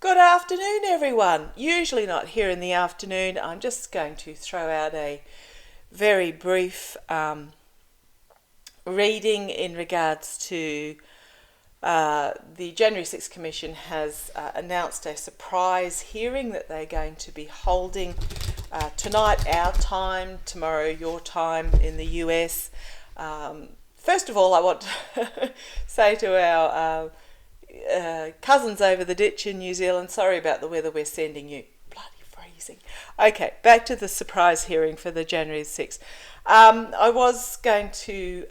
Good afternoon, everyone. Usually not here in the afternoon. I'm just going to throw out a very brief reading in regards to the Jan6 Commission has announced a surprise hearing that they're going to be holding tonight our time, tomorrow your time in the US. First of all, I want to say to our cousins over the ditch in New Zealand, sorry about the weather we're sending you. Bloody freezing. Okay, back to the surprise hearing for the January 6th. I was going to,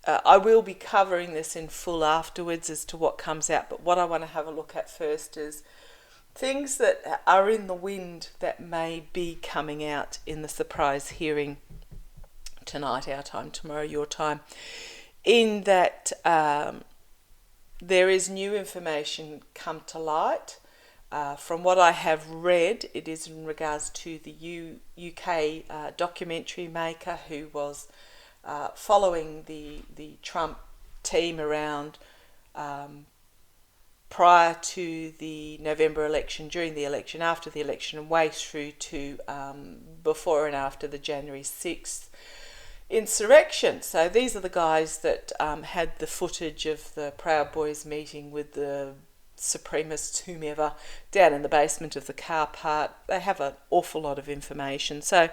I will be covering this in full afterwards as to what comes out, but what I want to have a look at first is things that are in the wind that may be coming out in the surprise hearing tonight, our time, tomorrow your time, in that there is new information come to light. From what I have read, it is in regards to the UK documentary maker who was following the Trump team around prior to the November election, during the election, after the election, and way through to before and after the January 6th insurrection. So these are the guys that had the footage of the Proud Boys meeting with the supremacists, whomever, down in the basement of the car park. They have an awful lot of information. So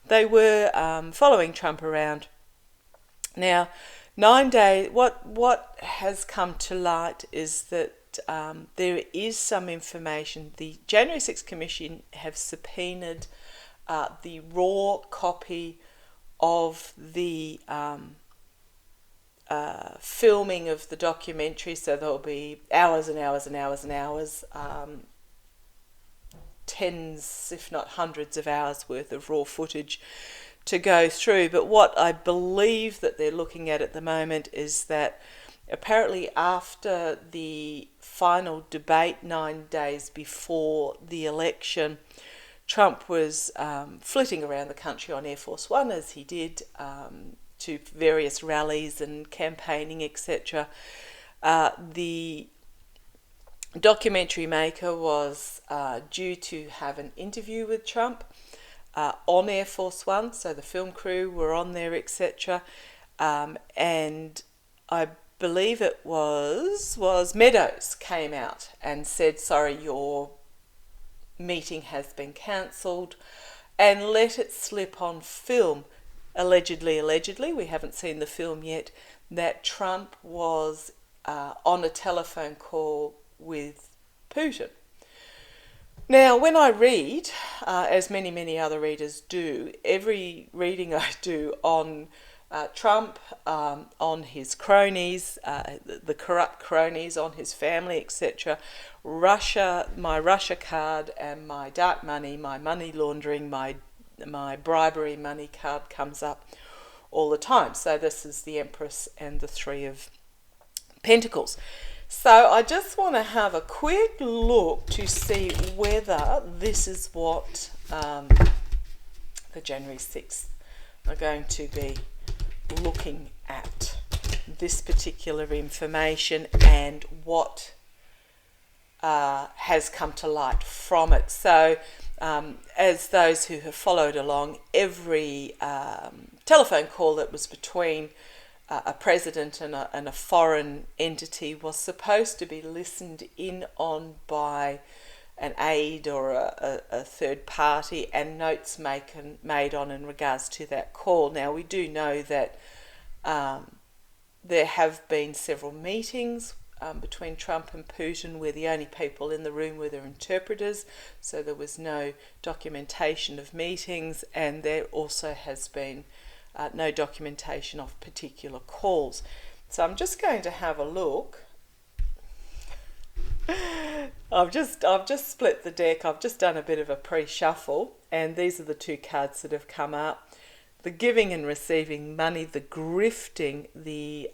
they were following Trump around. Now, 9 days, what has come to light is that there is some information. The January 6th Commission have subpoenaed the raw copy of the filming of the documentary, so there'll be hours and hours and hours and hours, tens if not hundreds of hours worth of raw footage to go through. But what I believe that they're looking at the moment is that apparently after the final debate 9 days before the election, Trump was flitting around the country on Air Force One, as he did, to various rallies and campaigning, etc. The documentary maker was due to have an interview with Trump on Air Force One, so the film crew were on there, etc. And I believe it was Meadows came out and said, sorry, your meeting has been cancelled, and let it slip on film, allegedly, we haven't seen the film yet, that Trump was on a telephone call with Putin. Now, when I read, as many other readers do, every reading I do on Trump, on his cronies, the corrupt cronies, on his family, etc., Russia, my Russia card and my dark money, my money laundering, my bribery money card comes up all the time. So this is the Empress and the Three of Pentacles. So I just want to have a quick look to see whether this is what the January 6th are going to be looking at, this particular information and what has come to light from it. So as those who have followed along, every telephone call that was between a president and a foreign entity was supposed to be listened in on by an aide or a third party, and notes made on in regards to that call. Now, we do know that there have been several meetings between Trump and Putin where the only people in the room were their interpreters, so there was no documentation of meetings, and there also has been no documentation of particular calls. So I'm just going to have a look. I've just split the deck. I've just done a bit of a pre-shuffle, and these are the two cards that have come up: the giving and receiving money, the grifting, the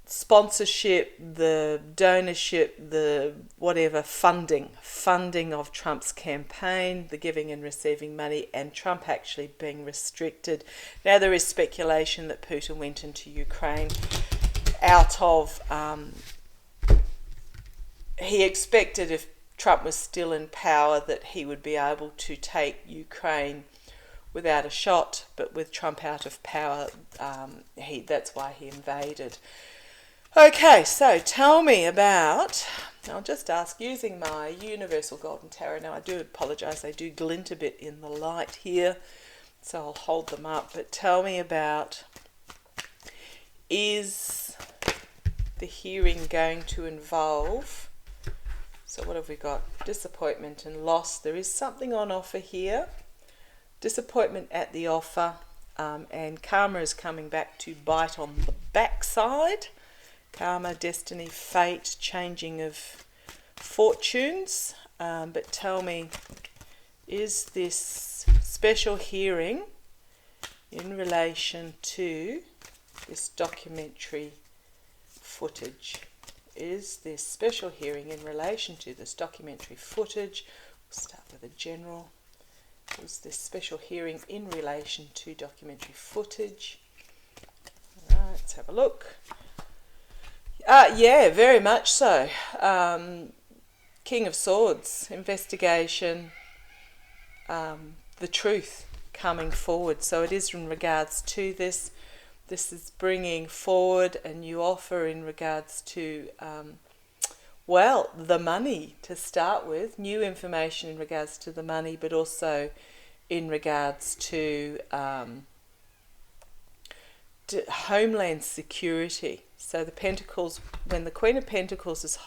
sponsorship, the donorship, the whatever, funding of Trump's campaign, the giving and receiving money, and Trump actually being restricted. Now, there is speculation that Putin went into Ukraine out of he expected if Trump was still in power that he would be able to take Ukraine without a shot, but with Trump out of power, that's why he invaded. Okay, so tell me about, I'll just ask, using my Universal Golden Tarot. Now I do apologise, they do glint a bit in the light here, so I'll hold them up, but tell me about, is the hearing going to involve, so what have we got? Disappointment and loss. There is something on offer here. Disappointment at the offer, and karma is coming back to bite on the backside. Karma, destiny, fate, changing of fortunes. But tell me, is this special hearing in relation to this documentary footage? Is this special hearing in relation to this documentary footage? We'll start with a general. Is this special hearing in relation to documentary footage? Alright, let's have a look. Yeah, very much so. King of Swords, investigation, the truth coming forward. So it is in regards to this. This is bringing forward a new offer in regards to, well, the money to start with, new information in regards to the money, but also in regards to homeland security. So the Pentacles, when the Queen of Pentacles is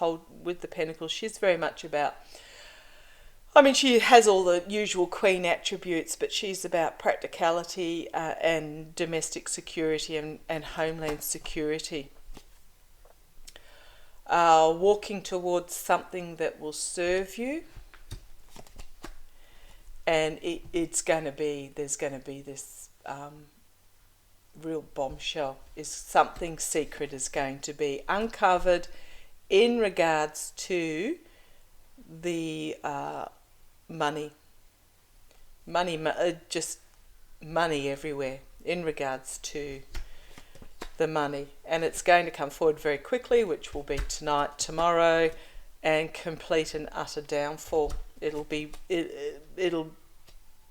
with the Pentacles, she's very much about, I mean, she has all the usual Queen attributes, but she's about practicality and domestic security and homeland security. Walking towards something that will serve you, and there's going to be this real bombshell. Is something secret is going to be uncovered in regards to the money, just money everywhere in regards to the money, and it's going to come forward very quickly, which will be tonight, tomorrow, and complete and utter downfall. It'll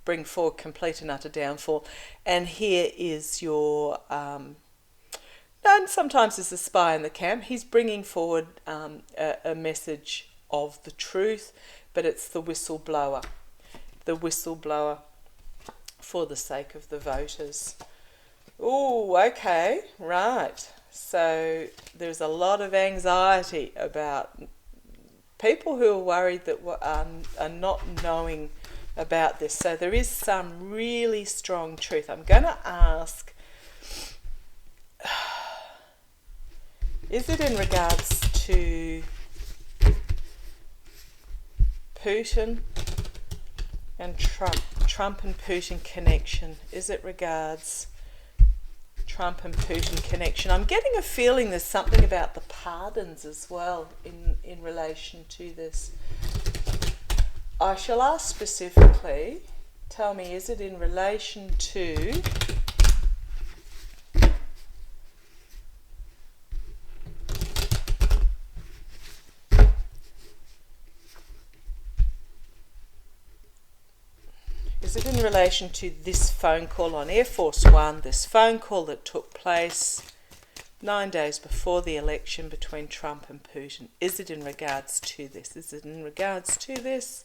bring forward complete and utter downfall. And here is your and sometimes there's a spy in the camp. He's bringing forward a message of the truth, but it's the whistleblower for the sake of the voters. Oh, okay, right. So there's a lot of anxiety about people who are worried that are not knowing about this. So there is some really strong truth. I'm going to ask, is it in regards to Putin and Trump and Putin connection? Is it regards Trump and Putin connection? I'm getting a feeling there's something about the pardons as well in relation to this. I shall ask specifically, tell me, is it in relation to this phone call on Air Force One, this phone call that took place 9 days before the election between Trump and Putin? Is it in regards to this? Is it in regards to this?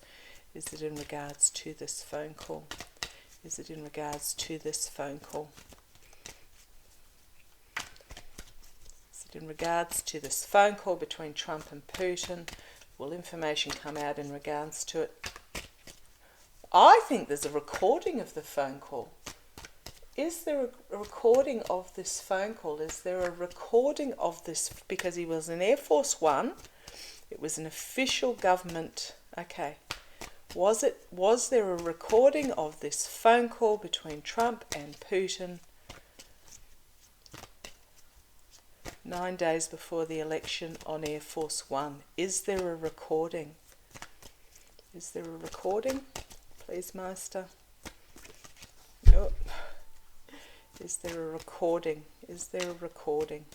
Is it in regards to this phone call? Is it in regards to this phone call? Is it in regards to this phone call between Trump and Putin? Will information come out in regards to it? I think there's a recording of the phone call. Is there a recording of this phone call? Is there a recording of this? Because he was in Air Force One. It was an official government. Okay. Was there a recording of this phone call between Trump and Putin 9 days before the election on Air Force One? Is there a recording? Is there a recording? Please, Master. Oh. Is there a recording? Is there a recording?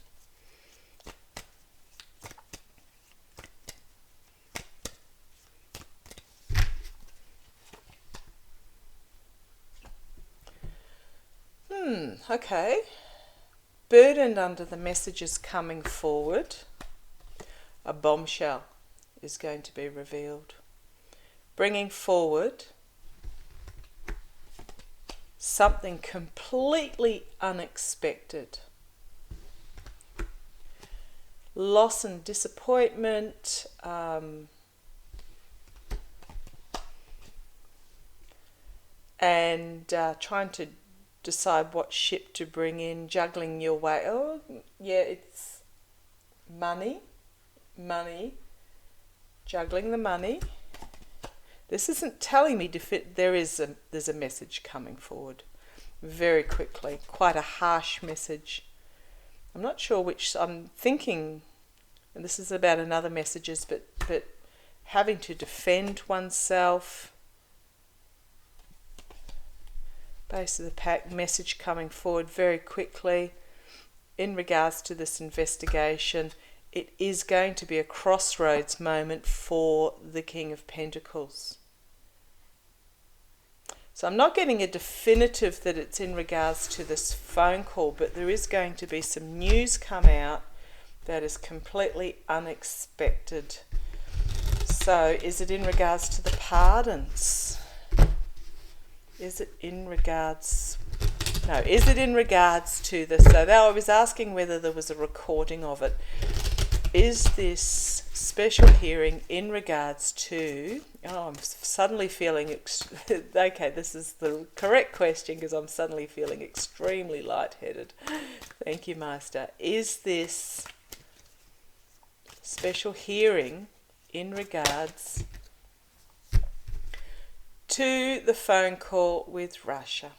Okay. Burdened under the messages coming forward, a bombshell is going to be revealed. Bringing forward something completely unexpected. Loss and disappointment, and trying to decide what ship to bring in, juggling your way. Oh, yeah, it's money, juggling the money. This isn't telling me there's a message coming forward very quickly, quite a harsh message. I'm not sure which. I'm thinking, and this is about another messages, but having to defend oneself. Base of the pack, message coming forward very quickly in regards to this investigation. It is going to be a crossroads moment for the King of Pentacles. So I'm not getting a definitive that it's in regards to this phone call, but there is going to be some news come out that is completely unexpected. So is it in regards to the pardons? Is it in regards... No, is it in regards to this? So now I was asking whether there was a recording of it. Is this special hearing in regards to... Oh, I'm suddenly feeling... Okay, this is the correct question because I'm suddenly feeling extremely lightheaded. Thank you, Master. Is this special hearing in regards to the phone call with Russia?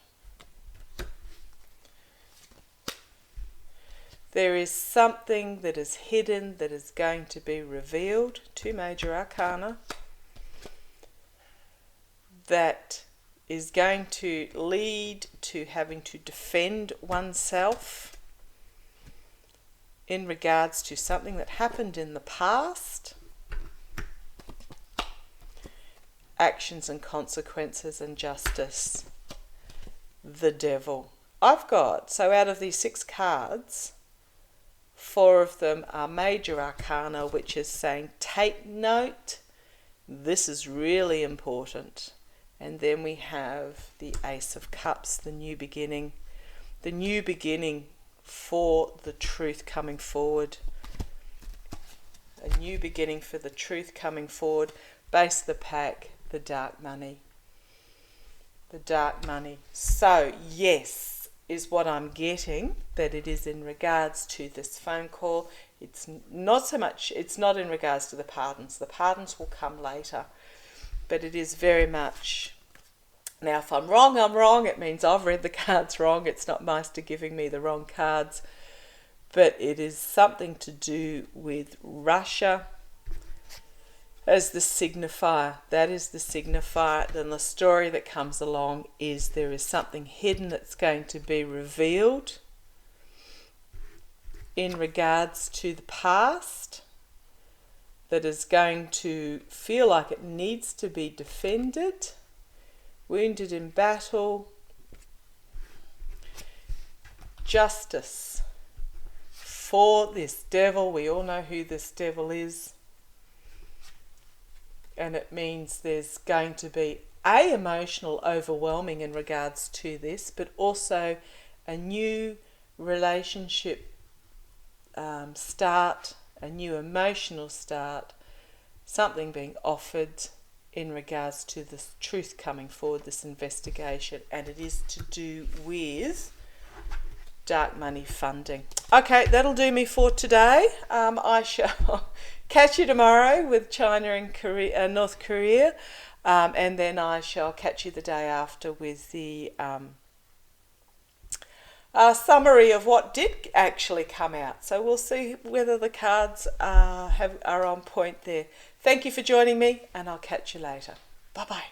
There is something that is hidden that is going to be revealed, 2 major arcana, that is going to lead to having to defend oneself in regards to something that happened in the past, actions and consequences and justice, the devil. I've got, so out of these 6 cards, 4 of them are major arcana, which is saying take note, this is really important. And then we have the Ace of Cups, the new beginning for the truth coming forward. A new beginning for the truth coming forward. Base of the pack, the dark money. The dark money. So, yes, is what I'm getting, that it is in regards to this phone call. It's not so much, it's not in regards to the pardons. The pardons will come later. But it is very much... Now, if I'm wrong, I'm wrong. It means I've read the cards wrong. It's not Master giving me the wrong cards. But it is something to do with Russia as the signifier. That is the signifier. Then the story that comes along is there is something hidden that's going to be revealed in regards to the past that is going to feel like it needs to be defended, wounded in battle, justice for this devil. We all know who this devil is. And it means there's going to be emotional overwhelming in regards to this, but also a new relationship start, a new emotional start, something being offered in regards to this truth coming forward, this investigation, and it is to do with dark money funding. Okay, that'll do me for today. I shall catch you tomorrow with China and North Korea, and then I shall catch you the day after with the summary of what did actually come out. So we'll see whether the cards are on point there. Thank you for joining me, and I'll catch you later. Bye-bye.